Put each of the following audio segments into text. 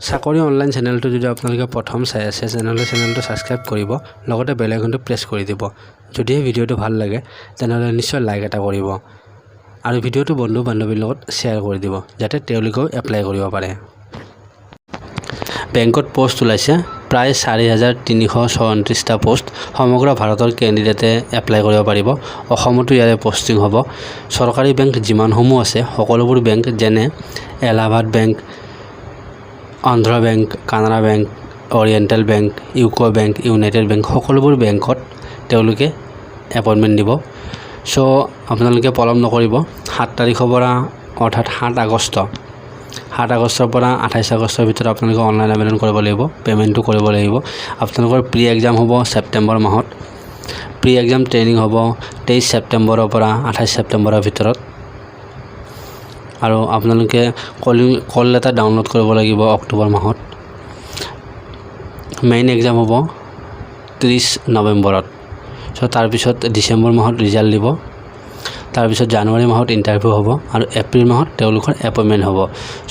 চাকৰি অনলাইন চেনেলটো যদি আপোনালোকে প্ৰথম চাই আছে চেনেলটো সাবস্ক্ৰাইব কৰিব লগতে বেল আইকনটো প্ৰেছ কৰি দিব যদি এই ভিডিঅ'টো ভাল লাগে তেনেহলে নিশ্চয় লাইক এটা কৰিব আৰু ভিডিঅ'টো বন্ধু বান্ধৱীৰ লগত শ্বেয়াৰ কৰি দিব যাতে তেওঁলোকেও এপ্লাই কৰিব পাৰে বেংকত পোষ্ট ওলাইছে প্ৰায় 4334টা পোষ্ট সমগ্ৰ ভাৰতৰ কেণ্ডিডেটে এপ্লাই কৰিব পাৰিব অসমতো ইয়াৰে পোষ্টিং হ'ব চৰকাৰী বেংক যিমানসমূহ আছে সকলোবোৰ বেংক যেনে Allahabad bank Andhra bank Canara bank Oriental bank UCO bank United bank সকলোবোৰ বেংকত তেওঁলোকে এপইণ্টমেণ্ট দিব সো আপোনালোকে পলম নকৰিব 7 তাৰিখৰ পৰা অৰ্থাৎ 7 আগষ্টৰ পৰা 28 আগষ্টৰ ভিতৰত আপোনালোকে অনলাইন আবেদন কৰিব লাগিব পেমেন্টটো কৰিব লাগিব আপোনালোকৰ প্ৰি এক্সাম হ'ব সেপ্টেম্বৰ মাহত প্ৰি এক্সাম ট্ৰেইনিং হ'ব 23 সেপ্টেম্বৰৰ পৰা 28 সেপ্টেম্বৰৰ ভিতৰত আৰু আপোনালোকে কল লেটাৰ ডাউনলোড কৰিব লাগিব অক্টোবৰ মাহত মেইন এক্সাম হ'ব 30 নৱেম্বৰত সো তাৰ পিছত ডিসেম্বৰ মাহত ৰিজাল্ট দিব তাৰ পিছত জানুৱাৰী মাহত ইন্টাৰভিউ হ'ব আৰু এপ্ৰিল মাহত তেওঁলোকৰ এপইণ্টমেণ্ট হ'ব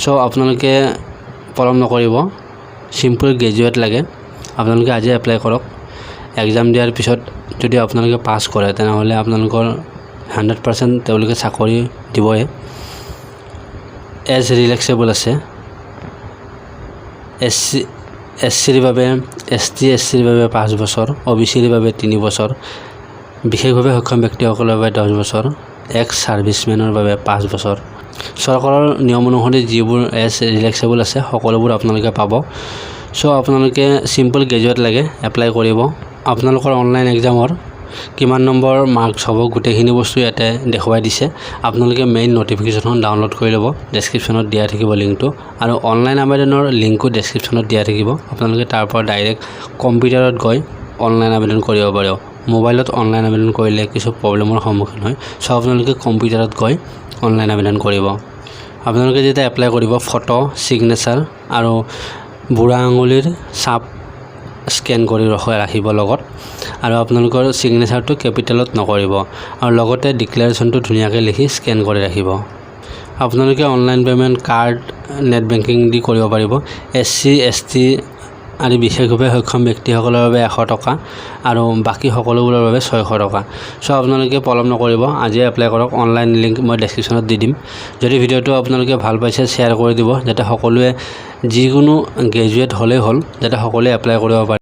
সো আপোনালোকে পলম নকৰিব সিম্পল গ্ৰেজুৱেট লাগে আপোনালোকে আজি এপ্লাই কৰক এক্সাম দিয়াৰ পিছত যদি আপোনালোকে পাছ কৰে তেনেহলে আপোনালোকৰ 100% তেওঁলোকে চাকৰি দিবই এজ ৰিলেক্সেবল আছে এসসিৰ বাবে এসটিৰ বাবে 5 বছৰ ওবিচিৰ বাবে 3 বছৰ বিশেষভাৱে সক্ষম ব্যক্তিসকলৰ বাবে 10 বছৰ এক্স সাৰ্ভিসমেনৰ বাবে 5 বছৰ চৰকাৰৰ নিয়ম অনুসৰি যিবোৰ এজ ৰিলেক্সেবল আছে সকলোবোৰ আপোনালোকে পাব সো আপোনালোকে সিম্পল গ্ৰেজুৱেট লাগে এপ্লাই কৰিব আপোনালোকৰ অনলাইন এক্সামৰ কিমান নম্বৰ মাৰ্কস হ'ব গোটেইখিনি বস্তু ইয়াতে দেখুৱাই দিছে আপোনালোকে মেইন নটিফিকেশনখন ডাউনলোড কৰি ল'ব ডেসক্ৰিপচনত দিয়া থাকিব লিংকটো আৰু অনলাইন আবেদনৰ লিংকো ডেসক্ৰিপচনত দিয়া থাকিব আপোনালোকে তাৰ পৰা ডাইৰেক্ট কম্পিউটাৰত গৈ অনলাইন আবেদন কৰিব পাৰিব মোবাইলত অনলাইন আবেদন কৰিলে কিছু প্ৰবলেমৰ সন্মুখীন হয় সো আপোনালোকে কম্পিউটাৰত গৈ অনলাইন আবেদন কৰিব আপোনালোকে যেতিয়া এপ্লাই কৰিব ফটো সিগনেচাৰ আৰু বুঢ়া আঙুলিৰ ছাপ স্ক্যান কৰি ৰাখিব লগত আৰু আপোনালোকৰ সিগনেচাৰটো ক্যাপিটেলত নকৰিব আৰু লগতে ডিক্লাৰেশনটো ধুনিয়াকৈ লিখি স্ক্যান কৰি ৰাখিব আপোনালোকে online payment card net banking দি কৰিব পাৰিব এসসি এসটি আৰু বিশেষভাৱে সক্ষম ব্যক্তিসকলৰ বাবে 100 টকা আৰু বাকি সকলোবোৰৰ বাবে 600 টকা সো আপোনালোকে পলম নকৰিব আজি এপ্লাই কৰক অনলাইন লিংক মই ডেসক্ৰিপচনত দি দিম যদি ভিডিঅটো আপোনালোকে ভাল পাইছে শ্বেয়াৰ কৰি দিব যাতে সকলোৱে যিকোনো গ্ৰেজুৱেট হ'লে হ'ল যাতে সকলোৱে এপ্লাই কৰিব পাৰে